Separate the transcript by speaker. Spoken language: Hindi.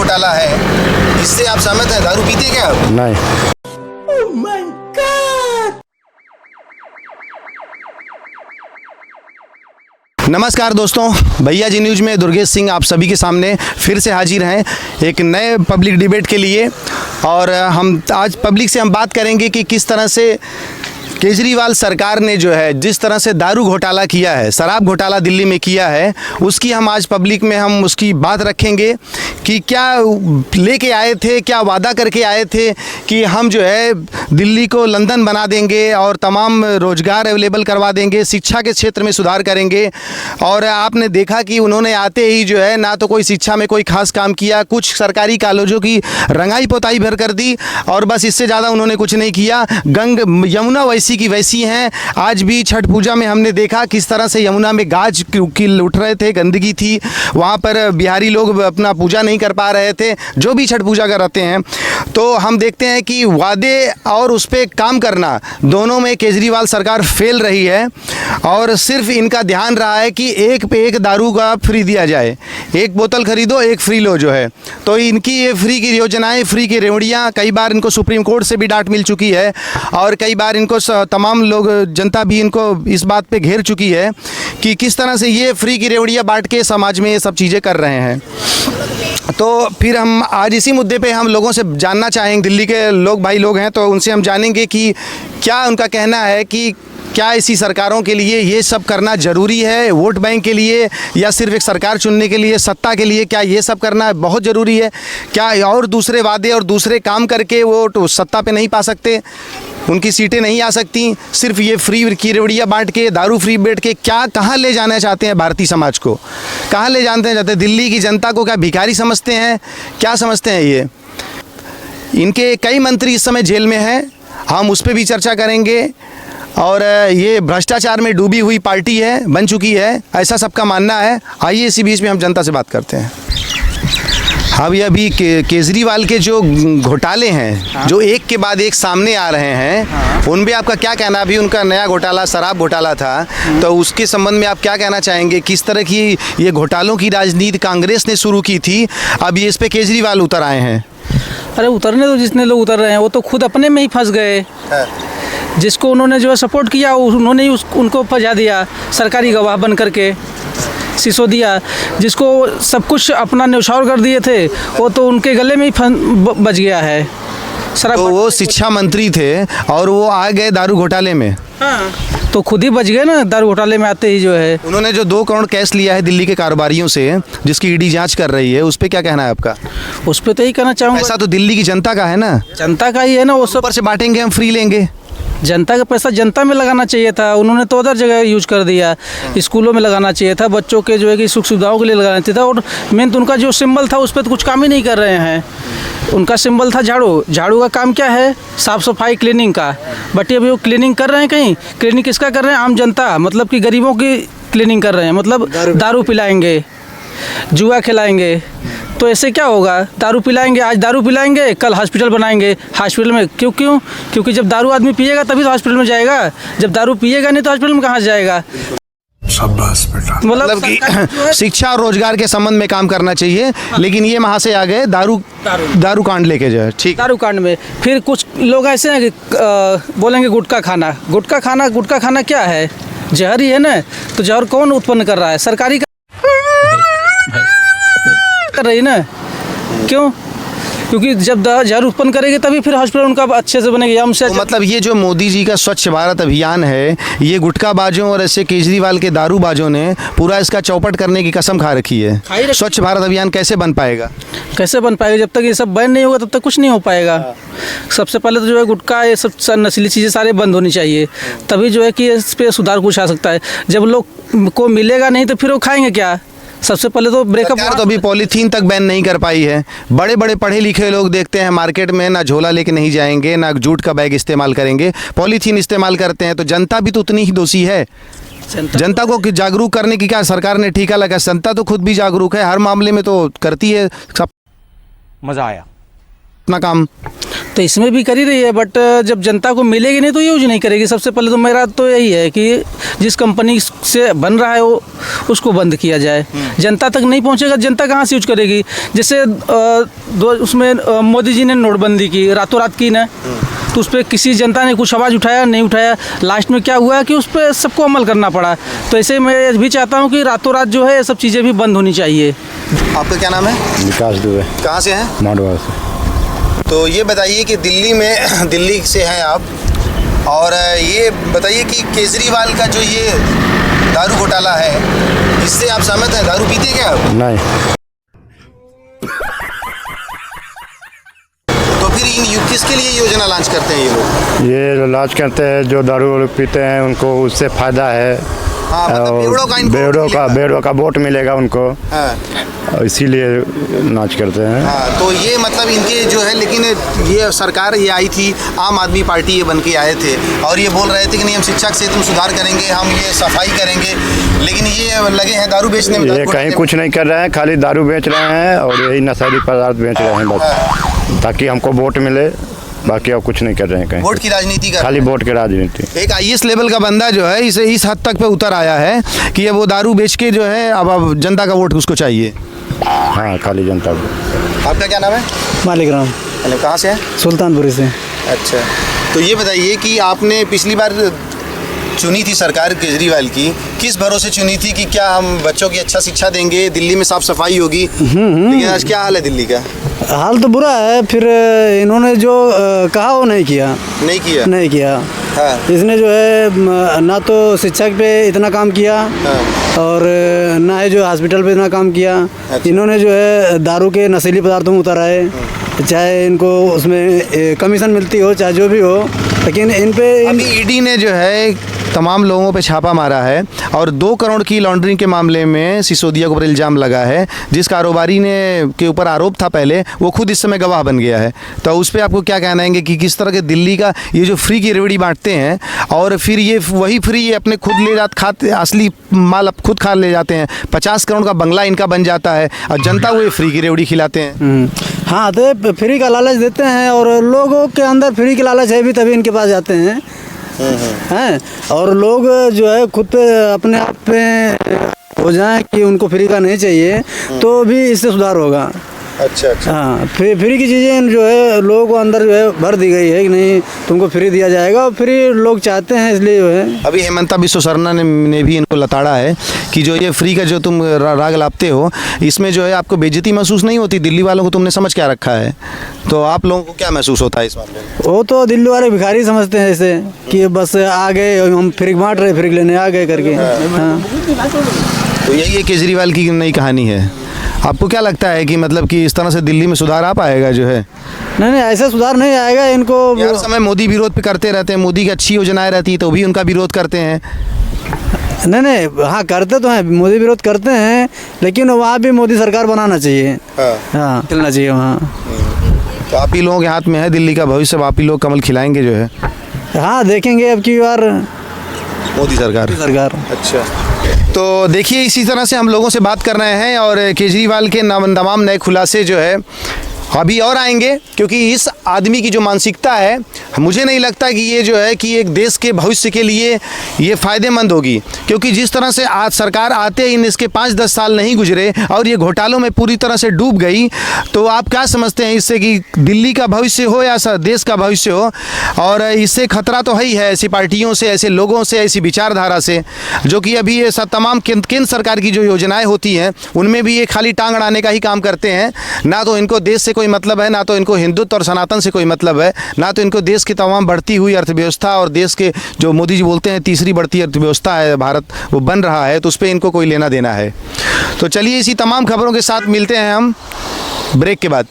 Speaker 1: घोटाला है, इससे आप सहमत हैं? दारू पीते क्या आप?
Speaker 2: नहीं।
Speaker 1: नमस्कार दोस्तों, भैया जी न्यूज़ में दुर्गेश सिंह आप सभी के सामने फिर से हाजिर हैं एक नए पब्लिक डिबेट के लिए। और हम आज पब्लिक से हम बात करेंगे कि किस तरह से केजरीवाल सरकार ने जो है जिस तरह से दारू घोटाला किया है, शराब घोटाला दिल्ली में किया है, उसकी हम आज पब्लिक में हम उसकी बात रखेंगे कि क्या लेके आए थे, क्या वादा करके आए थे कि हम जो है दिल्ली को लंदन बना देंगे और तमाम रोज़गार अवेलेबल करवा देंगे, शिक्षा के क्षेत्र में सुधार करेंगे। और आपने देखा कि उन्होंने आते ही जो है ना तो कोई शिक्षा में कोई खास काम किया, कुछ सरकारी कॉलेजों की रंगाई पोताई भर कर दी और बस इससे ज़्यादा उन्होंने कुछ नहीं किया। यमुना वैसी की वैसी हैं। आज भी छठ पूजा में हमने देखा किस तरह से यमुना में गाज की उठ रहे थे, गंदगी थी, वहाँ पर बिहारी लोग अपना पूजा नहीं कर पा रहे थे, जो भी छठ पूजा कराते हैं। तो हम देखते हैं कि वादे और उस पर काम करना दोनों में केजरीवाल सरकार फेल रही है। और सिर्फ इनका ध्यान रहा है कि एक पे एक दारू का फ्री दिया जाए, एक बोतल खरीदो एक फ्री लो जो है। तो इनकी ये फ्री की योजनाएं, फ्री की रेवड़ियाँ, कई बार इनको सुप्रीम कोर्ट से भी डांट मिल चुकी है और कई बार इनको तमाम लोग, जनता भी इनको इस बात पे घेर चुकी है कि किस तरह से ये फ्री की रेवड़ियाँ बांट के समाज में ये सब चीज़ें कर रहे हैं। तो फिर हम आज इसी मुद्दे पे हम लोगों से जानना चाहेंगे, दिल्ली के लोग भाई लोग हैं तो उनसे हम जानेंगे कि क्या उनका कहना है कि क्या ऐसी सरकारों के लिए ये सब करना ज़रूरी है, वोट बैंक के लिए या सिर्फ एक सरकार चुनने के लिए, सत्ता के लिए, क्या ये सब करना बहुत ज़रूरी है? क्या और दूसरे वादे और दूसरे काम करके वो सत्ता पे नहीं पा सकते, उनकी सीटें नहीं आ सकती? सिर्फ ये फ्री की रेवड़ियाँ बांट के, दारू फ्री बैठ के क्या कहाँ ले जाना चाहते हैं भारतीय समाज को? कहाँ ले जाते हैं? दिल्ली की जनता को क्या भिखारी समझते हैं? क्या समझते हैं ये? इनके कई मंत्री इस समय जेल में हैं, हम उस पर भी चर्चा करेंगे। और ये भ्रष्टाचार में डूबी हुई पार्टी है, बन चुकी है, ऐसा सबका मानना है। आइए इसी बीच में हम जनता से बात करते हैं। अभी केजरीवाल के जो घोटाले हैं, जो एक के बाद एक सामने आ रहे हैं, उनमें आपका क्या कहना? अभी उनका नया घोटाला शराब घोटाला था, तो उसके संबंध में आप क्या कहना चाहेंगे? किस तरह की ये घोटालों की राजनीति कांग्रेस ने शुरू की थी, अब ये इस पे केजरीवाल उतर आए हैं?
Speaker 3: अरे उतरने तो जितने लोग उतर रहे हैं वो तो खुद अपने में ही फंस गए। जिसको उन्होंने जो है सपोर्ट किया उन्होंने ही उनको फंसा दिया, सरकारी गवाह बन करके सिसोदिया, जिसको सब कुछ अपना न्यौछावर कर दिए थे, वो तो उनके गले में ही बच गया है।
Speaker 1: तो वो शिक्षा मंत्री थे और वो आ गए दारू घोटाले में।
Speaker 3: हाँ, तो खुद ही बच गए ना दारू घोटाले में आते ही जो है।
Speaker 1: उन्होंने जो 2 करोड़ कैश लिया है दिल्ली के कारोबारियों से, जिसकी ईडी जांच कर रही है, उस पर क्या कहना है आपका?
Speaker 3: उस पर तो यही कहना चाहूँगा,
Speaker 1: ऐसा तो दिल्ली की जनता का है ना,
Speaker 3: जनता का ही है ना, वो सब
Speaker 1: ऊपर से बांटेंगे हम फ्री लेंगे।
Speaker 3: जनता का पैसा जनता में लगाना चाहिए था, उन्होंने तो अदर जगह यूज कर दिया। स्कूलों में लगाना चाहिए था, बच्चों के जो है कि सुख सुविधाओं के लिए लगाना चाहिए था। और मेन तो उनका जो सिंबल था उस पर तो कुछ काम ही नहीं कर रहे हैं। उनका सिंबल था झाड़ू, झाड़ू का काम क्या है? साफ़ सफाई, क्लीनिंग का। बट अभी वो क्लीनिंग कर रहे हैं कहीं? क्लीनिंग किसका कर रहे हैं? आम जनता, मतलब कि गरीबों की क्लीनिंग कर रहे हैं, मतलब दारू पिलाएंगे, जुआ खिलाएंगे। तो ऐसे क्या होगा? दारू पिलाएंगे, आज दारू पिलाएंगे, कल हॉस्पिटल बनाएंगे। हॉस्पिटल में क्यों? क्योंकि जब दारू आदमी पिएगा तभी तो हॉस्पिटल में जाएगा, जब दारू पिएगा नहीं तो हॉस्पिटल में कहाँ जाएगा?
Speaker 2: शाबाश बेटा।
Speaker 1: मतलब कि शिक्षा और रोजगार के संबंध में काम करना चाहिए। हाँ। लेकिन ये वहाँ से आ गए दारू कांड लेके जाए। ठीक,
Speaker 3: दारू कांड में फिर कुछ लोग ऐसे हैं कि बोलेंगे गुटखा खाना क्या है? जहर ही है ना। तो जहर कौन उत्पन्न कर रहा है? सरकारी कर रही ना। क्यों? क्योंकि जब जहर उत्पन्न करेगी तभी फिर हॉस्पिटल उनका अच्छे से बनेगी। हमसे
Speaker 1: तो मतलब ये जो मोदी जी का स्वच्छ भारत अभियान है, ये गुटखाबाजों और ऐसे केजरीवाल के दारूबाजों ने पूरा इसका चौपट करने की कसम खा रखी है। स्वच्छ भारत अभियान कैसे बन पाएगा?
Speaker 3: कैसे बन पाएगा? जब तक ये सब बैन नहीं होगा तब तक कुछ नहीं हो पाएगा। सबसे पहले तो जो है गुटखा, ये सब नस्ली चीज़ें सारे बंद होनी चाहिए, तभी जो है कि इस पर सुधार कुछ आ सकता है। जब लोग को मिलेगा नहीं तो फिर वो खाएंगे क्या? सबसे पहले तो ब्रेकअप।
Speaker 1: तो अभी पॉलीथीन तक बैन नहीं कर पाई है। बड़े बड़े पढ़े लिखे लोग देखते हैं मार्केट में ना झोला लेके नहीं जाएंगे, ना जूट का बैग इस्तेमाल करेंगे, पॉलीथीन इस्तेमाल करते हैं। तो जनता भी तो उतनी ही दोषी है। जनता को जागरूक करने की क्या सरकार ने ठीका लगा? जनता तो खुद भी जागरूक है, हर मामले में तो करती है सब।
Speaker 2: मजा आया
Speaker 1: अपना काम।
Speaker 3: तो इसमें भी कर ही रही है, बट जब जनता को मिलेगी नहीं तो यूज नहीं करेगी। सबसे पहले तो मेरा तो यही है कि जिस कंपनी से बन रहा है वो उसको बंद किया जाए। जनता तक नहीं पहुंचेगा, जनता कहाँ से यूज करेगी? जैसे उसमें मोदी जी ने नोटबंदी की, रातों रात की ना, तो उस पर किसी जनता ने कुछ आवाज़ उठाया नहीं उठाया, लास्ट में क्या हुआ कि उस पर सबको अमल करना पड़ा। तो ऐसे मैं भी चाहता हूँ कि रातों रात जो है ये सब चीज़ें भी बंद होनी चाहिए।
Speaker 1: आपका क्या नाम है?
Speaker 4: विकास दुबे,
Speaker 1: कहाँ से हैं?
Speaker 4: माडवा से।
Speaker 1: तो ये बताइए कि दिल्ली से हैं आप, और ये बताइए कि केजरीवाल का जो ये दारू घोटाला है, इससे आप सहमत हैं? दारू पीते क्या आप?
Speaker 4: नहीं,
Speaker 1: तो फिर किसके लिए योजना लॉन्च करते हैं ये लोग?
Speaker 4: ये लॉन्च करते हैं जो दारू पीते हैं उनको उससे फायदा है।
Speaker 1: हाँ, मतलब
Speaker 4: और बेड़ों का वोट मिलेगा उनको।
Speaker 1: हाँ,
Speaker 4: और इसीलिए लॉन्च करते हैं।
Speaker 1: हाँ, तो ये मतलब इनके जो है, लेकिन ये सरकार ये आई थी, आम आदमी पार्टी ये बन के आए थे और ये बोल रहे थे कि नहीं हम शिक्षा से तुम सुधार करेंगे, हम ये सफाई करेंगे, लेकिन ये लगे हैं दारू बेचने में।
Speaker 4: ये कहीं कुछ नहीं कर रहे हैं, खाली दारू बेच रहे हैं और यही नशीली पदार्थ बेच रहे हैं बस, ताकि हमको वोट मिले। बाकी और कुछ नहीं कर रहे हैं कहीं।
Speaker 1: वोट की राजनीति कर,
Speaker 4: खाली वोट की राजनीति।
Speaker 1: एक आईएएस लेवल का बंदा जो है इसे इस हद तक पे उतर आया है कि ये वो दारू बेच के जो है अब जनता का वोट उसको चाहिए।
Speaker 4: हाँ, खाली जनता को।
Speaker 1: आपका क्या नाम है?
Speaker 3: मालिक राम,
Speaker 1: कहाँ से है?
Speaker 3: सुल्तानपुरी से।
Speaker 1: अच्छा, तो ये बताइए कि आपने पिछली बार चुनी थी सरकार केजरीवाल की, किस भरोसे चुनी थी कि क्या हम बच्चों की अच्छा शिक्षा देंगे, दिल्ली में साफ सफाई होगी, लेकिन आज क्या हाल है दिल्ली का?
Speaker 5: हाल तो बुरा है। फिर इन्होंने जो कहा वो नहीं किया। नहीं किया।
Speaker 1: हाँ।
Speaker 5: इसने जो है ना तो शिक्षा पे इतना काम किया,
Speaker 1: हाँ।
Speaker 5: और ना ही जो हॉस्पिटल पे इतना काम किया।
Speaker 1: अच्छा।
Speaker 5: इन्होंने जो है दारू के नशीली पदार्थों में उतारा है, चाहे इनको उसमें कमीशन मिलती हो चाहे जो भी हो, लेकिन इन पे
Speaker 1: अभी ईडी ने जो है तमाम लोगों पे छापा मारा है और 2 करोड़ की लॉन्ड्रिंग के मामले में सिसोदिया के ऊपर इल्ज़ाम लगा है। जिस कारोबारी ने के ऊपर आरोप था पहले, वो खुद इस समय गवाह बन गया है। तो उस पर आपको क्या कहना है कि किस तरह के दिल्ली का ये जो फ्री की रेवड़ी बांटते हैं और फिर ये वही फ्री ये अपने खुद ले जाते, खाते असली माल अब खुद खा ले जाते हैं। 50 करोड़ का बंगला इनका बन जाता है और जनता को ये फ्री की रेवड़ी खिलाते हैं।
Speaker 5: हाँ, तो फ्री का लालच देते हैं और लोगों के अंदर फ्री की लालच है भी, तभी इनके पास जाते हैं। हैं, और लोग जो है खुद पे अपने आप पे हो जाएं कि उनको फ्री का नहीं चाहिए, तो भी इससे सुधार होगा।
Speaker 1: अच्छा।
Speaker 5: हाँ, फ्री की चीज़ें जो है लोगों को अंदर जो है भर दी गई है कि नहीं तुमको फ्री दिया जाएगा, और फ्री लोग चाहते हैं, इसलिए जो है।
Speaker 1: अभी हेमंता बिस्वा शर्मा ने भी इनको लताड़ा है कि जो ये फ्री का जो तुम राग लापते हो, इसमें जो है आपको बेइज्जती महसूस नहीं होती? दिल्ली वालों को तुमने समझ क्या रखा है, तो आप लोगों को क्या महसूस होता है इस मामले में?
Speaker 5: वो तो दिल्ली वाले भिखारी समझते हैं ऐसे कि बस आ गए, हम फ्री बांट रहे, फ्री लेने आ गए करके। हाँ,
Speaker 1: तो यही केजरीवाल की नई कहानी है। आपको क्या लगता है कि मतलब कि इस तरह से दिल्ली में सुधार आ पाएगा जो है?
Speaker 5: नहीं, ऐसा सुधार नहीं आएगा। इनको
Speaker 1: हर समय मोदी विरोध पे करते रहते हैं, मोदी की अच्छी योजनाएं रहती है तो भी उनका विरोध करते हैं।
Speaker 5: नहीं, हाँ करते तो हैं, मोदी विरोध करते हैं, लेकिन वहाँ भी मोदी सरकार बनाना चाहिए। हाँ, चलना चाहिए वहाँ।
Speaker 1: तो आप ही लोगों के हाथ में है दिल्ली का भविष्य, आप ही लोग कमल खिलाएंगे जो है?
Speaker 5: हाँ, देखेंगे अब की बार
Speaker 1: मोदी सरकार। अच्छा, तो देखिए इसी तरह से हम लोगों से बात कर रहे हैं और केजरीवाल के तमाम नए खुलासे जो है अभी और आएंगे, क्योंकि इस आदमी की जो मानसिकता है मुझे नहीं लगता कि ये जो है कि एक देश के भविष्य के लिए ये फ़ायदेमंद होगी, क्योंकि जिस तरह से आज सरकार आते ही इसके 5-10 साल नहीं गुजरे और ये घोटालों में पूरी तरह से डूब गई, तो आप क्या समझते हैं इससे कि दिल्ली का भविष्य हो या देश का भविष्य हो? और इससे खतरा तो है ही है ऐसी पार्टियों से, ऐसे लोगों से, ऐसी विचारधारा से, जो कि अभी ये सब तमाम केंद्र सरकार की जो योजनाएँ होती हैं उनमें भी ये खाली टांग अड़ाने का ही काम करते हैं। ना तो इनको देश से कोई मतलब है, ना तो इनको हिंदुत्व और सनातन से कोई मतलब है, ना तो इनको देश की तमाम बढ़ती हुई अर्थव्यवस्था और देश के जो मोदी जी बोलते हैं तीसरी बढ़ती अर्थव्यवस्था है भारत, वो बन रहा है, तो उस पर इनको कोई लेना देना है। तो चलिए इसी तमाम खबरों के साथ मिलते हैं हम ब्रेक के बाद।